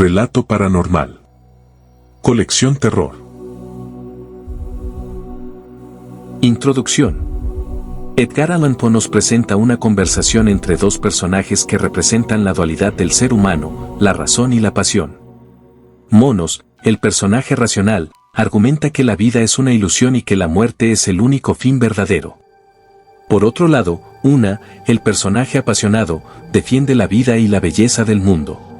Relato paranormal. Colección Terror. Introducción. Edgar Allan Poe nos presenta una conversación entre dos personajes que representan la dualidad del ser humano, la razón y la pasión. Monos, el personaje racional, argumenta que la vida es una ilusión y que la muerte es el único fin verdadero. Por otro lado, Una, el personaje apasionado, defiende la vida y la belleza del mundo.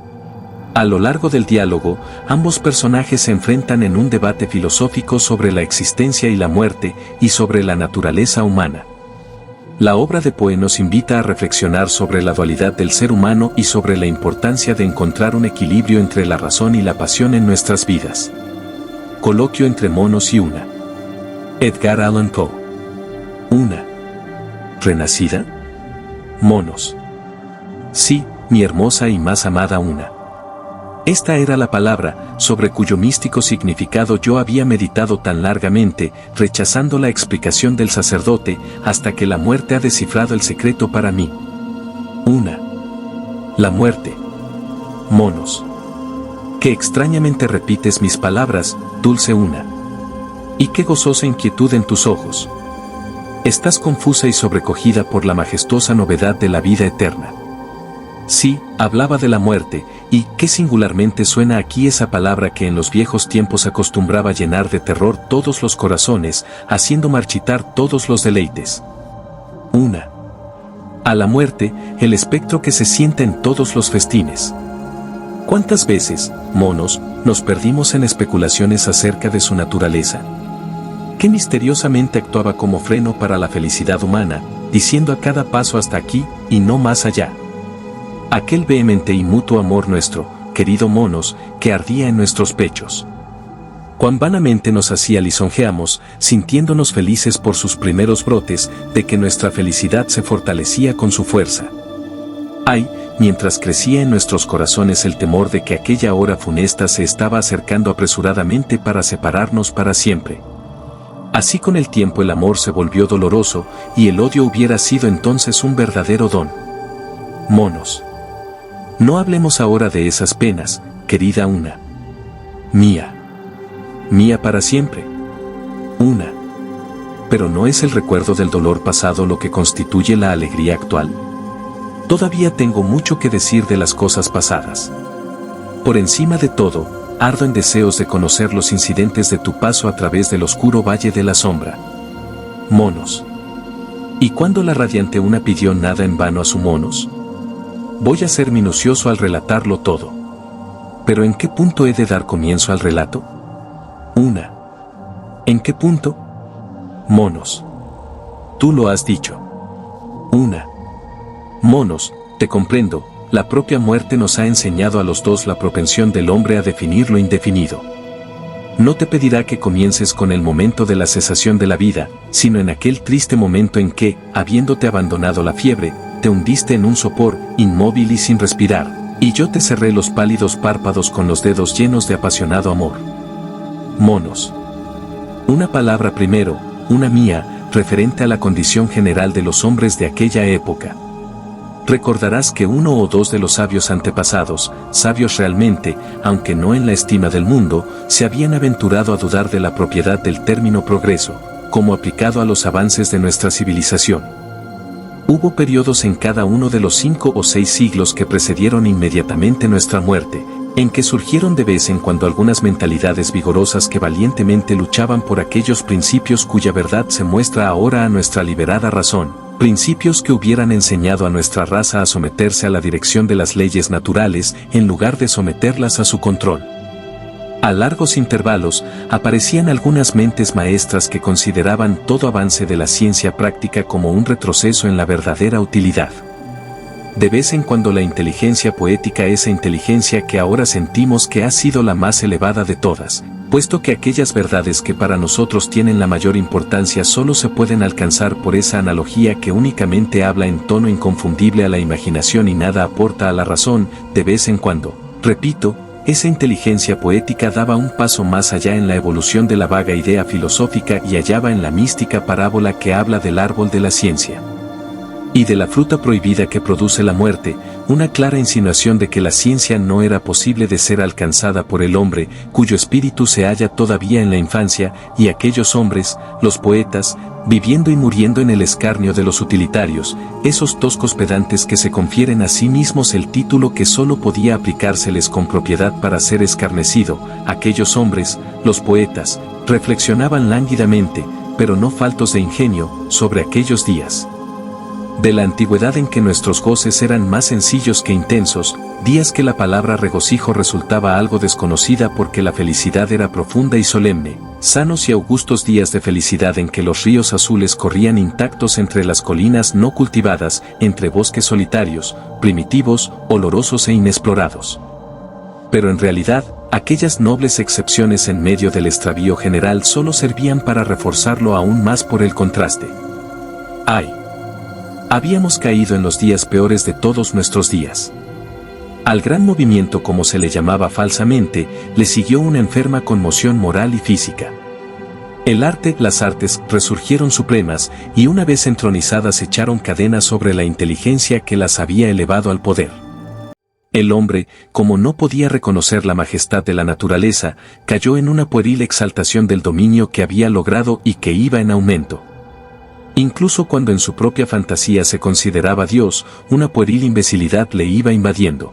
A lo largo del diálogo, ambos personajes se enfrentan en un debate filosófico sobre la existencia y la muerte, y sobre la naturaleza humana. La obra de Poe nos invita a reflexionar sobre la dualidad del ser humano y sobre la importancia de encontrar un equilibrio entre la razón y la pasión en nuestras vidas. Coloquio entre monos y Una. Edgar Allan Poe. Una. ¿Renacida? Monos. Sí, mi hermosa y más amada Una. Esta era la palabra, sobre cuyo místico significado yo había meditado tan largamente, rechazando la explicación del sacerdote, hasta que la muerte ha descifrado el secreto para mí. Una. La muerte. Monos. Qué extrañamente repites mis palabras, dulce Una. Y qué gozosa inquietud en tus ojos. Estás confusa y sobrecogida por la majestuosa novedad de la vida eterna. Sí, hablaba de la muerte, y qué singularmente suena aquí esa palabra que en los viejos tiempos acostumbraba llenar de terror todos los corazones, haciendo marchitar todos los deleites. Una. A la muerte, el espectro que se sienta en todos los festines. ¿Cuántas veces, monos, nos perdimos en especulaciones acerca de su naturaleza? Qué misteriosamente actuaba como freno para la felicidad humana, diciendo a cada paso hasta aquí, y no más allá. Aquel vehemente y mutuo amor nuestro, querido monos, que ardía en nuestros pechos. Cuán vanamente nos hacía lisonjeamos, sintiéndonos felices por sus primeros brotes, de que nuestra felicidad se fortalecía con su fuerza. Ay, mientras crecía en nuestros corazones el temor de que aquella hora funesta se estaba acercando apresuradamente para separarnos para siempre. Así con el tiempo el amor se volvió doloroso, y el odio hubiera sido entonces un verdadero don. Monos. No hablemos ahora de esas penas, querida Una. Mía. Mía para siempre. Una. Pero ¿no es el recuerdo del dolor pasado lo que constituye la alegría actual? Todavía tengo mucho que decir de las cosas pasadas. Por encima de todo, ardo en deseos de conocer los incidentes de tu paso a través del oscuro valle de la sombra. Monos. ¿Y cuándo la radiante Una pidió nada en vano a su monos? Voy a ser minucioso al relatarlo todo. ¿Pero en qué punto he de dar comienzo al relato? Una. ¿En qué punto? Monos. Tú lo has dicho. Una. Monos, te comprendo, la propia muerte nos ha enseñado a los dos la propensión del hombre a definir lo indefinido. No te pedirá que comiences con el momento de la cesación de la vida, sino en aquel triste momento en que, habiéndote abandonado la fiebre, te hundiste en un sopor, inmóvil y sin respirar, y yo te cerré los pálidos párpados con los dedos llenos de apasionado amor. Monos. Una palabra primero, Una mía, referente a la condición general de los hombres de aquella época. Recordarás que uno o dos de los sabios antepasados, sabios realmente, aunque no en la estima del mundo, se habían aventurado a dudar de la propiedad del término progreso, como aplicado a los avances de nuestra civilización. Hubo periodos en cada uno de los 5 o 6 siglos que precedieron inmediatamente nuestra muerte, en que surgieron de vez en cuando algunas mentalidades vigorosas que valientemente luchaban por aquellos principios cuya verdad se muestra ahora a nuestra liberada razón, principios que hubieran enseñado a nuestra raza a someterse a la dirección de las leyes naturales en lugar de someterlas a su control. A largos intervalos, aparecían algunas mentes maestras que consideraban todo avance de la ciencia práctica como un retroceso en la verdadera utilidad. De vez en cuando la inteligencia poética, esa inteligencia que ahora sentimos que ha sido la más elevada de todas, puesto que aquellas verdades que para nosotros tienen la mayor importancia solo se pueden alcanzar por esa analogía que únicamente habla en tono inconfundible a la imaginación y nada aporta a la razón, de vez en cuando, repito, esa inteligencia poética daba un paso más allá en la evolución de la vaga idea filosófica y hallaba en la mística parábola que habla del árbol de la ciencia y de la fruta prohibida que produce la muerte, una clara insinuación de que la ciencia no era posible de ser alcanzada por el hombre, cuyo espíritu se halla todavía en la infancia, y aquellos hombres, los poetas, viviendo y muriendo en el escarnio de los utilitarios, esos toscos pedantes que se confieren a sí mismos el título que sólo podía aplicárseles con propiedad para ser escarnecido, aquellos hombres, los poetas, reflexionaban lánguidamente, pero no faltos de ingenio, sobre aquellos días de la antigüedad en que nuestros goces eran más sencillos que intensos, días que la palabra regocijo resultaba algo desconocida porque la felicidad era profunda y solemne, sanos y augustos días de felicidad en que los ríos azules corrían intactos entre las colinas no cultivadas, entre bosques solitarios, primitivos, olorosos e inexplorados. Pero en realidad, aquellas nobles excepciones en medio del extravío general solo servían para reforzarlo aún más por el contraste. ¡Ay! Habíamos caído en los días peores de todos nuestros días. Al gran movimiento, como se le llamaba falsamente, le siguió una enferma conmoción moral y física. El arte, las artes, resurgieron supremas, y una vez entronizadas echaron cadenas sobre la inteligencia que las había elevado al poder. El hombre, como no podía reconocer la majestad de la naturaleza, cayó en una pueril exaltación del dominio que había logrado y que iba en aumento. Incluso cuando en su propia fantasía se consideraba Dios, una pueril imbecilidad le iba invadiendo.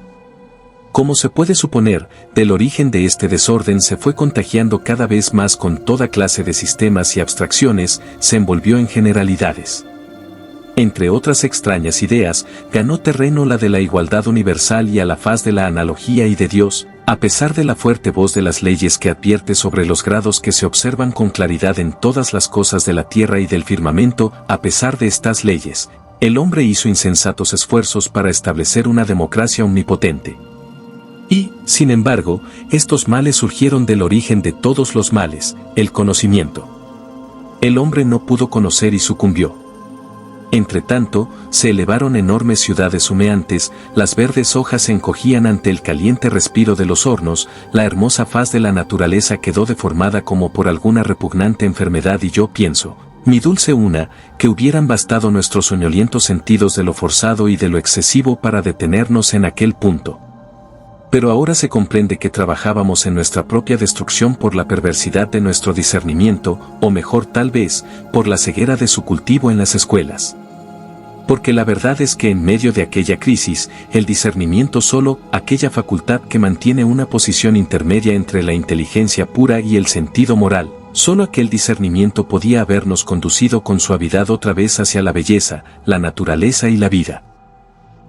Como se puede suponer, del origen de este desorden se fue contagiando cada vez más con toda clase de sistemas y abstracciones, se envolvió en generalidades. Entre otras extrañas ideas, ganó terreno la de la igualdad universal y a la faz de la analogía y de Dios, a pesar de la fuerte voz de las leyes que advierte sobre los grados que se observan con claridad en todas las cosas de la tierra y del firmamento. A pesar de estas leyes, el hombre hizo insensatos esfuerzos para establecer una democracia omnipotente. Y, sin embargo, estos males surgieron del origen de todos los males, el conocimiento. El hombre no pudo conocer y sucumbió. Entretanto, se elevaron enormes ciudades humeantes, las verdes hojas se encogían ante el caliente respiro de los hornos, la hermosa faz de la naturaleza quedó deformada como por alguna repugnante enfermedad y yo pienso, mi dulce una, que hubieran bastado nuestros soñolientos sentidos de lo forzado y de lo excesivo para detenernos en aquel punto. Pero ahora se comprende que trabajábamos en nuestra propia destrucción por la perversidad de nuestro discernimiento, o mejor tal vez, por la ceguera de su cultivo en las escuelas. Porque la verdad es que en medio de aquella crisis, el discernimiento solo, aquella facultad que mantiene una posición intermedia entre la inteligencia pura y el sentido moral, solo aquel discernimiento podía habernos conducido con suavidad otra vez hacia la belleza, la naturaleza y la vida.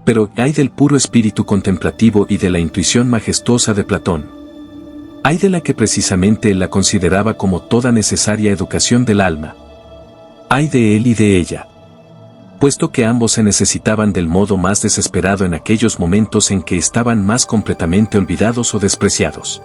Pero ay del puro espíritu contemplativo y de la intuición majestuosa de Platón. Ay de la que precisamente él la consideraba como toda necesaria educación del alma. Ay de él y de ella. Puesto que ambos se necesitaban del modo más desesperado en aquellos momentos en que estaban más completamente olvidados o despreciados.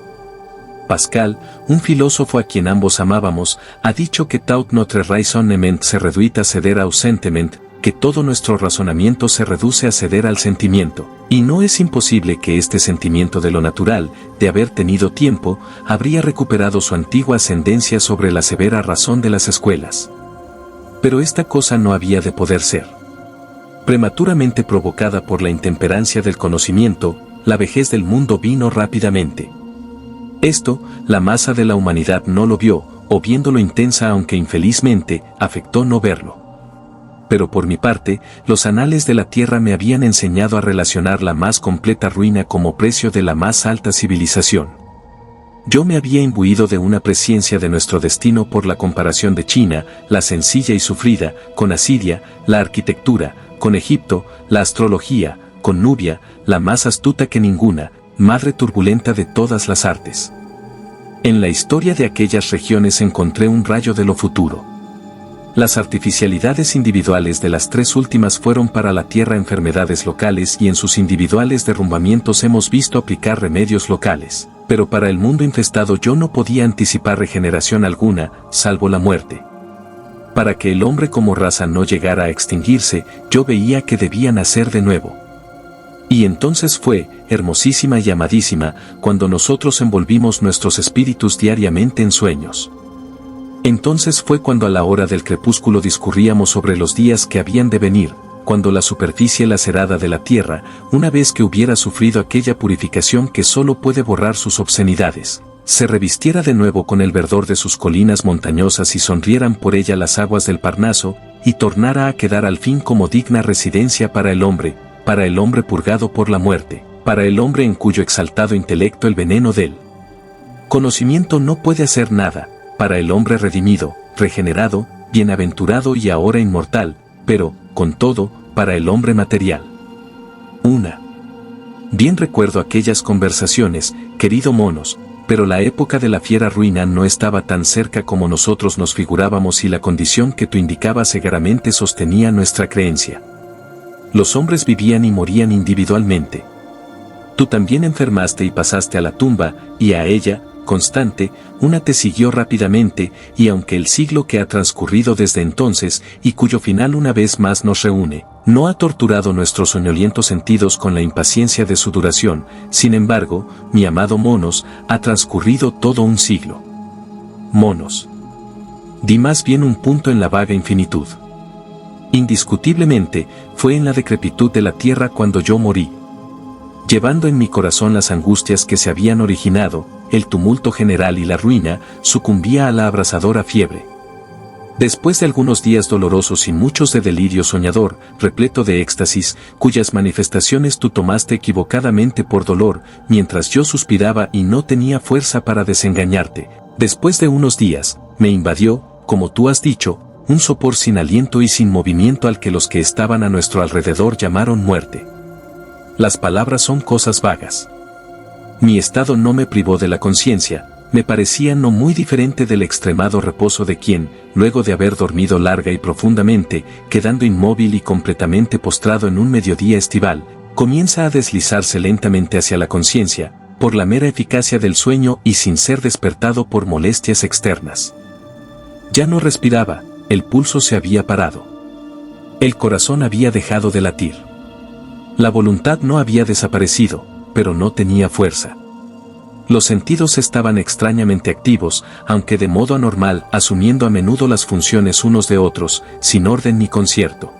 Pascal, un filósofo a quien ambos amábamos, ha dicho que tout notre raisonnement se réduit à céder au sentiment, que todo nuestro razonamiento se reduce a ceder al sentimiento, y no es imposible que este sentimiento de lo natural, de haber tenido tiempo, habría recuperado su antigua ascendencia sobre la severa razón de las escuelas. Pero esta cosa no había de poder ser. Prematuramente provocada por la intemperancia del conocimiento, la vejez del mundo vino rápidamente. Esto, la masa de la humanidad no lo vio, o viéndolo intensa aunque infelizmente, afectó no verlo. Pero por mi parte, los anales de la tierra me habían enseñado a relacionar la más completa ruina como precio de la más alta civilización. Yo me había imbuido de una presciencia de nuestro destino por la comparación de China, la sencilla y sufrida, con Asiria, la arquitectura, con Egipto, la astrología, con Nubia, la más astuta que ninguna, madre turbulenta de todas las artes. En la historia de aquellas regiones encontré un rayo de lo futuro. Las artificialidades individuales de las tres últimas fueron para la tierra enfermedades locales y en sus individuales derrumbamientos hemos visto aplicar remedios locales, pero para el mundo infestado yo no podía anticipar regeneración alguna, salvo la muerte. Para que el hombre como raza no llegara a extinguirse, yo veía que debía nacer de nuevo. Y entonces fue, hermosísima y amadísima, cuando nosotros envolvimos nuestros espíritus diariamente en sueños. Entonces fue cuando a la hora del crepúsculo discurríamos sobre los días que habían de venir, cuando la superficie lacerada de la tierra, una vez que hubiera sufrido aquella purificación que solo puede borrar sus obscenidades, se revistiera de nuevo con el verdor de sus colinas montañosas y sonrieran por ella las aguas del Parnaso, y tornara a quedar al fin como digna residencia para el hombre purgado por la muerte, para el hombre en cuyo exaltado intelecto el veneno del conocimiento no puede hacer nada, para el hombre redimido, regenerado, bienaventurado y ahora inmortal, pero, con todo, para el hombre material. Bien recuerdo aquellas conversaciones, querido Monos, pero la época de la fiera ruina no estaba tan cerca como nosotros nos figurábamos y la condición que tú indicabas cegaramente sostenía nuestra creencia. Los hombres vivían y morían individualmente. Tú también enfermaste y pasaste a la tumba, y a ella, constante, una te siguió rápidamente, y aunque el siglo que ha transcurrido desde entonces, y cuyo final una vez más nos reúne, no ha torturado nuestros soñolientos sentidos con la impaciencia de su duración, sin embargo, mi amado Monos, ha transcurrido todo un siglo. Monos. Di más bien un punto en la vaga infinitud. Indiscutiblemente, fue en la decrepitud de la tierra cuando yo morí. Llevando en mi corazón las angustias que se habían originado, el tumulto general y la ruina, sucumbía a la abrasadora fiebre. Después de algunos días dolorosos y muchos de delirio soñador, repleto de éxtasis, cuyas manifestaciones tú tomaste equivocadamente por dolor, mientras yo suspiraba y no tenía fuerza para desengañarte, después de unos días, me invadió, como tú has dicho, un sopor sin aliento y sin movimiento al que los que estaban a nuestro alrededor llamaron muerte. Las palabras son cosas vagas. Mi estado no me privó de la conciencia, me parecía no muy diferente del extremado reposo de quien, luego de haber dormido larga y profundamente, quedando inmóvil y completamente postrado en un mediodía estival, comienza a deslizarse lentamente hacia la conciencia, por la mera eficacia del sueño y sin ser despertado por molestias externas. Ya no respiraba, el pulso se había parado. El corazón había dejado de latir. La voluntad no había desaparecido, pero no tenía fuerza. Los sentidos estaban extrañamente activos, aunque de modo anormal, asumiendo a menudo las funciones unos de otros, sin orden ni concierto.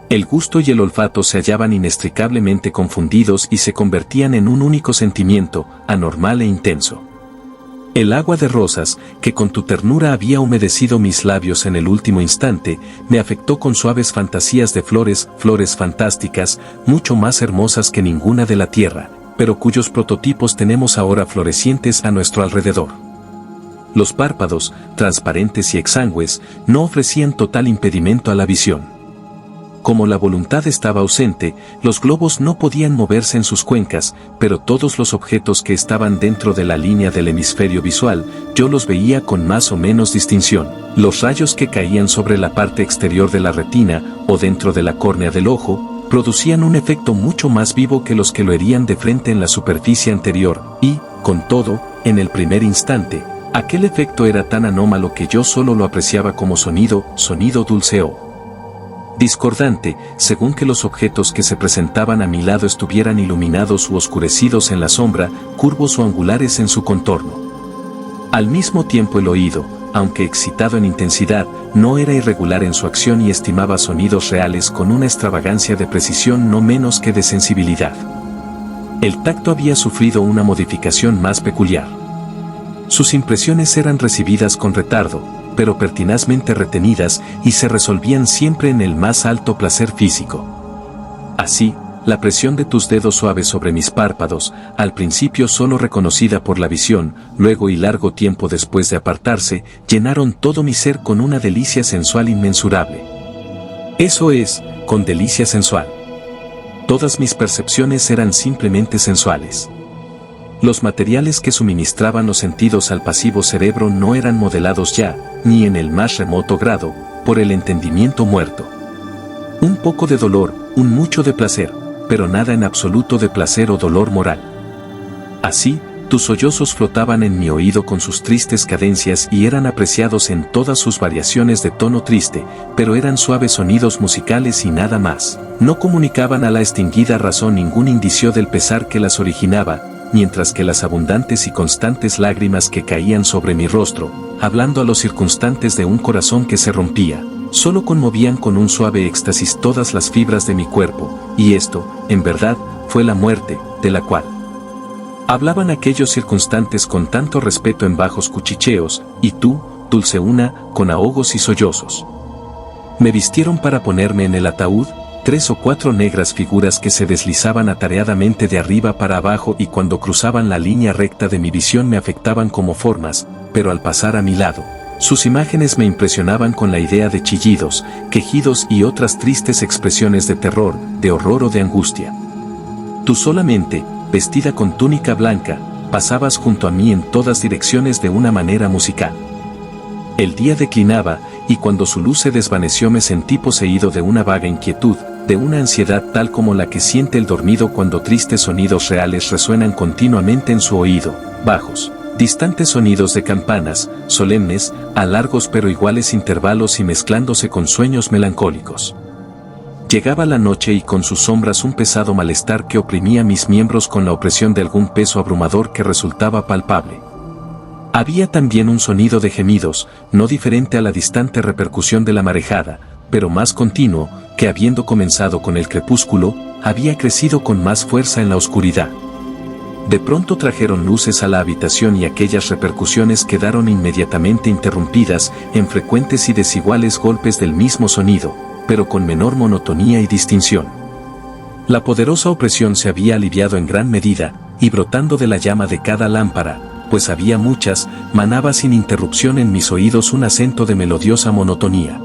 El gusto y el olfato se hallaban inextricablemente confundidos y se convertían en un único sentimiento, anormal e intenso. El agua de rosas, que con tu ternura había humedecido mis labios en el último instante, me afectó con suaves fantasías de flores fantásticas, mucho más hermosas que ninguna de la tierra, pero cuyos prototipos tenemos ahora florecientes a nuestro alrededor. Los párpados, transparentes y exangües, no ofrecían total impedimento a la visión. Como la voluntad estaba ausente, los globos no podían moverse en sus cuencas, pero todos los objetos que estaban dentro de la línea del hemisferio visual, yo los veía con más o menos distinción. Los rayos que caían sobre la parte exterior de la retina, o dentro de la córnea del ojo, producían un efecto mucho más vivo que los que lo herían de frente en la superficie anterior, y, con todo, en el primer instante, aquel efecto era tan anómalo que yo solo lo apreciaba como sonido dulce o discordante, según que los objetos que se presentaban a mi lado estuvieran iluminados u oscurecidos en la sombra, curvos o angulares en su contorno. Al mismo tiempo el oído, aunque excitado en intensidad, no era irregular en su acción y estimaba sonidos reales con una extravagancia de precisión no menos que de sensibilidad. El tacto había sufrido una modificación más peculiar. Sus impresiones eran recibidas con retardo, pero pertinazmente retenidas y se resolvían siempre en el más alto placer físico. Así, la presión de tus dedos suaves sobre mis párpados, al principio solo reconocida por la visión, luego y largo tiempo después de apartarse, llenaron todo mi ser con una delicia sensual inmensurable. Eso es, con delicia sensual. Todas mis percepciones eran simplemente sensuales. Los materiales que suministraban los sentidos al pasivo cerebro no eran modelados ya, ni en el más remoto grado, por el entendimiento muerto. Un poco de dolor, un mucho de placer, pero nada en absoluto de placer o dolor moral. Así, tus sollozos flotaban en mi oído con sus tristes cadencias y eran apreciados en todas sus variaciones de tono triste, pero eran suaves sonidos musicales y nada más. No comunicaban a la extinguida razón ningún indicio del pesar que las originaba, mientras que las abundantes y constantes lágrimas que caían sobre mi rostro, hablando a los circunstantes de un corazón que se rompía, Solo conmovían con un suave éxtasis todas las fibras de mi cuerpo, y esto, en verdad, fue la muerte, de la cual hablaban aquellos circunstantes con tanto respeto en bajos cuchicheos, y tú, dulce una, con ahogos y sollozos. Me vistieron para ponerme en el ataúd, 3 o 4 negras figuras que se deslizaban atareadamente de arriba para abajo y cuando cruzaban la línea recta de mi visión me afectaban como formas, pero al pasar a mi lado, sus imágenes me impresionaban con la idea de chillidos, quejidos y otras tristes expresiones de terror, de horror o de angustia. Tú solamente, vestida con túnica blanca, pasabas junto a mí en todas direcciones de una manera musical. El día declinaba, y cuando su luz se desvaneció me sentí poseído de una vaga inquietud, de una ansiedad tal como la que siente el dormido cuando tristes sonidos reales resuenan continuamente en su oído, bajos, distantes sonidos de campanas, solemnes, a largos pero iguales intervalos y mezclándose con sueños melancólicos. Llegaba la noche y con sus sombras un pesado malestar que oprimía mis miembros con la opresión de algún peso abrumador que resultaba palpable. Había también un sonido de gemidos, no diferente a la distante repercusión de la marejada, pero más continuo, que habiendo comenzado con el crepúsculo, había crecido con más fuerza en la oscuridad. De pronto trajeron luces a la habitación y aquellas repercusiones quedaron inmediatamente interrumpidas en frecuentes y desiguales golpes del mismo sonido, pero con menor monotonía y distinción. La poderosa opresión se había aliviado en gran medida, y brotando de la llama de cada lámpara, pues había muchas, manaba sin interrupción en mis oídos un acento de melodiosa monotonía.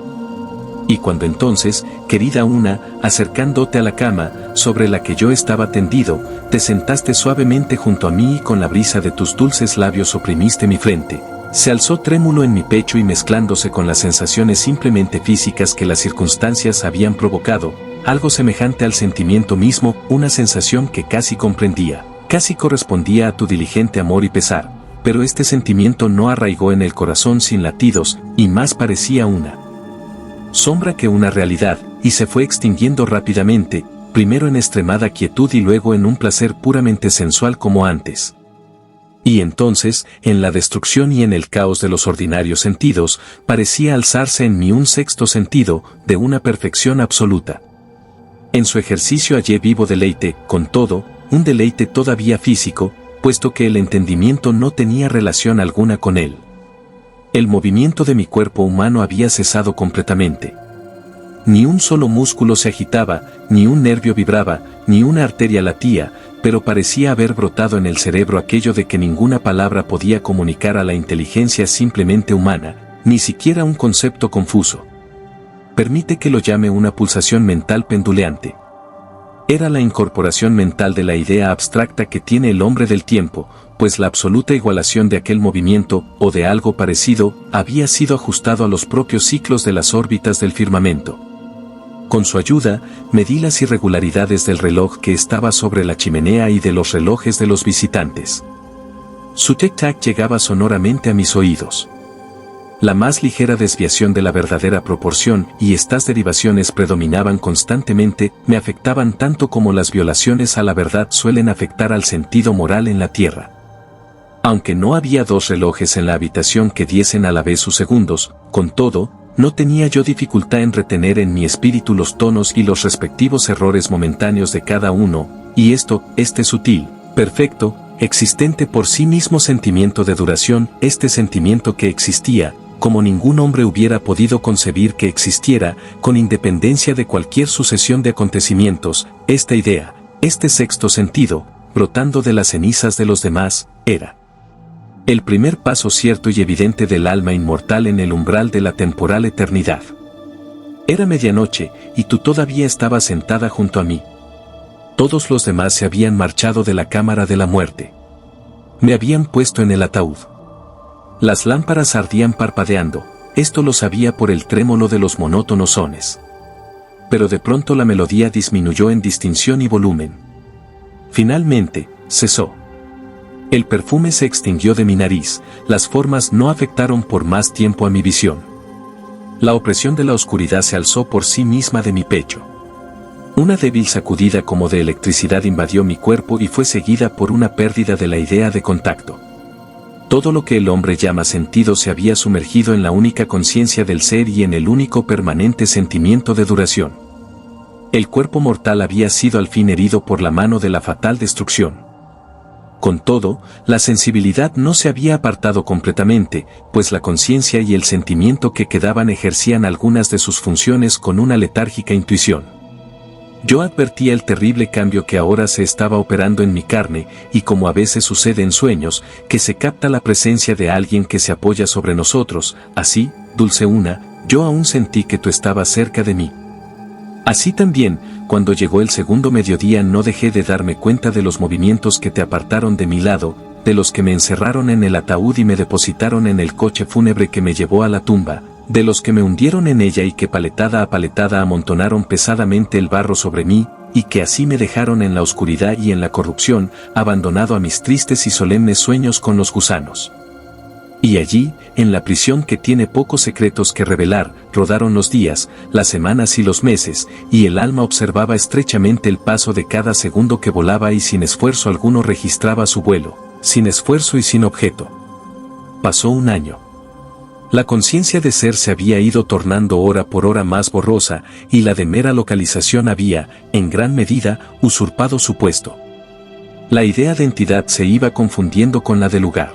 Y cuando entonces, querida una, acercándote a la cama, sobre la que yo estaba tendido, te sentaste suavemente junto a mí y con la brisa de tus dulces labios oprimiste mi frente, se alzó trémulo en mi pecho y mezclándose con las sensaciones simplemente físicas que las circunstancias habían provocado, algo semejante al sentimiento mismo, una sensación que casi comprendía, casi correspondía a tu diligente amor y pesar, pero este sentimiento no arraigó en el corazón sin latidos, y más parecía una sombra que una realidad, y se fue extinguiendo rápidamente, primero en extremada quietud y luego en un placer puramente sensual como antes. Y entonces, en la destrucción y en el caos de los ordinarios sentidos, parecía alzarse en mí un sexto sentido, de una perfección absoluta. En su ejercicio hallé vivo deleite, con todo, un deleite todavía físico, puesto que el entendimiento no tenía relación alguna con él. El movimiento de mi cuerpo humano había cesado completamente. Ni un solo músculo se agitaba, ni un nervio vibraba, ni una arteria latía, pero parecía haber brotado en el cerebro aquello de que ninguna palabra podía comunicar a la inteligencia simplemente humana, ni siquiera un concepto confuso. Permite que lo llame una pulsación mental penduleante. Era la incorporación mental de la idea abstracta que tiene el hombre del tiempo, pues la absoluta igualación de aquel movimiento, o de algo parecido, había sido ajustado a los propios ciclos de las órbitas del firmamento. Con su ayuda, medí las irregularidades del reloj que estaba sobre la chimenea y de los relojes de los visitantes. Su tic-tac llegaba sonoramente a mis oídos. La más ligera desviación de la verdadera proporción y estas derivaciones predominaban constantemente, me afectaban tanto como las violaciones a la verdad suelen afectar al sentido moral en la tierra. Aunque no había 2 relojes en la habitación que diesen a la vez sus segundos, con todo, no tenía yo dificultad en retener en mi espíritu los tonos y los respectivos errores momentáneos de cada uno, y este sutil, perfecto, existente por sí mismo sentimiento de duración, este sentimiento que existía, como ningún hombre hubiera podido concebir que existiera, con independencia de cualquier sucesión de acontecimientos, esta idea, este sexto sentido, brotando de las cenizas de los demás, era el primer paso cierto y evidente del alma inmortal en el umbral de la temporal eternidad. Era medianoche, y tú todavía estabas sentada junto a mí. Todos los demás se habían marchado de la cámara de la muerte. Me habían puesto en el ataúd. Las lámparas ardían parpadeando, esto lo sabía por el trémolo de los monótonos sones. Pero de pronto la melodía disminuyó en distinción y volumen. Finalmente, cesó. El perfume se extinguió de mi nariz, las formas no afectaron por más tiempo a mi visión. La opresión de la oscuridad se alzó por sí misma de mi pecho. Una débil sacudida como de electricidad invadió mi cuerpo y fue seguida por una pérdida de la idea de contacto. Todo lo que el hombre llama sentido se había sumergido en la única conciencia del ser y en el único permanente sentimiento de duración. El cuerpo mortal había sido al fin herido por la mano de la fatal destrucción. Con todo, la sensibilidad no se había apartado completamente, pues la conciencia y el sentimiento que quedaban ejercían algunas de sus funciones con una letárgica intuición. Yo advertía el terrible cambio que ahora se estaba operando en mi carne, y como a veces sucede en sueños, que se capta la presencia de alguien que se apoya sobre nosotros, así, dulce una, yo aún sentí que tú estabas cerca de mí. Así también, cuando llegó el segundo mediodía no dejé de darme cuenta de los movimientos que te apartaron de mi lado, de los que me encerraron en el ataúd y me depositaron en el coche fúnebre que me llevó a la tumba, de los que me hundieron en ella y que paletada a paletada amontonaron pesadamente el barro sobre mí, y que así me dejaron en la oscuridad y en la corrupción, abandonado a mis tristes y solemnes sueños con los gusanos. Y allí, en la prisión que tiene pocos secretos que revelar, rodaron los días, las semanas y los meses, y el alma observaba estrechamente el paso de cada segundo que volaba y sin esfuerzo alguno registraba su vuelo, sin esfuerzo y sin objeto. Pasó un año. La conciencia de ser se había ido tornando hora por hora más borrosa, y la de mera localización había, en gran medida, usurpado su puesto. La idea de entidad se iba confundiendo con la de lugar.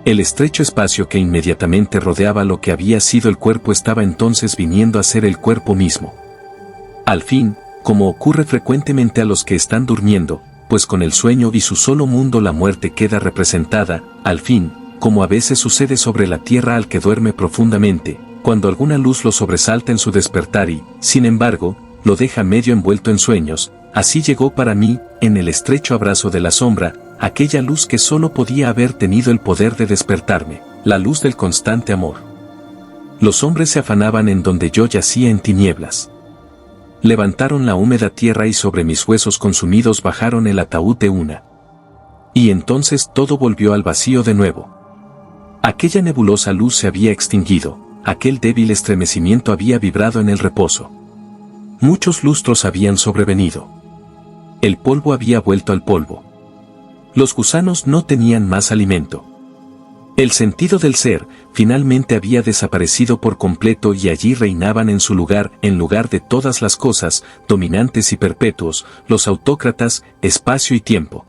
El estrecho espacio que inmediatamente rodeaba lo que había sido el cuerpo estaba entonces viniendo a ser el cuerpo mismo. Al fin, como ocurre frecuentemente a los que están durmiendo, pues con el sueño y su solo mundo la muerte queda representada, al fin, como a veces sucede sobre la tierra al que duerme profundamente, cuando alguna luz lo sobresalta en su despertar y, sin embargo, lo deja medio envuelto en sueños, así llegó para mí, en el estrecho abrazo de la sombra, aquella luz que solo podía haber tenido el poder de despertarme, la luz del constante amor. Los hombres se afanaban en donde yo yacía en tinieblas. Levantaron la húmeda tierra y sobre mis huesos consumidos bajaron el ataúd de una. Y entonces todo volvió al vacío de nuevo. Aquella nebulosa luz se había extinguido, aquel débil estremecimiento había vibrado en el reposo. Muchos lustros habían sobrevenido. El polvo había vuelto al polvo. Los gusanos no tenían más alimento. El sentido del ser, finalmente había desaparecido por completo y allí reinaban en su lugar, en lugar de todas las cosas, dominantes y perpetuos, los autócratas, espacio y tiempo.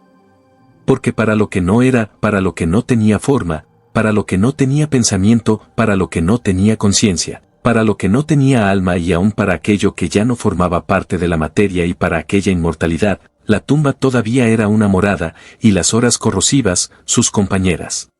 Porque para lo que no era, para lo que no tenía forma, para lo que no tenía pensamiento, para lo que no tenía conciencia, para lo que no tenía alma y aún para aquello que ya no formaba parte de la materia y para aquella inmortalidad, la tumba todavía era una morada, y las horas corrosivas, sus compañeras.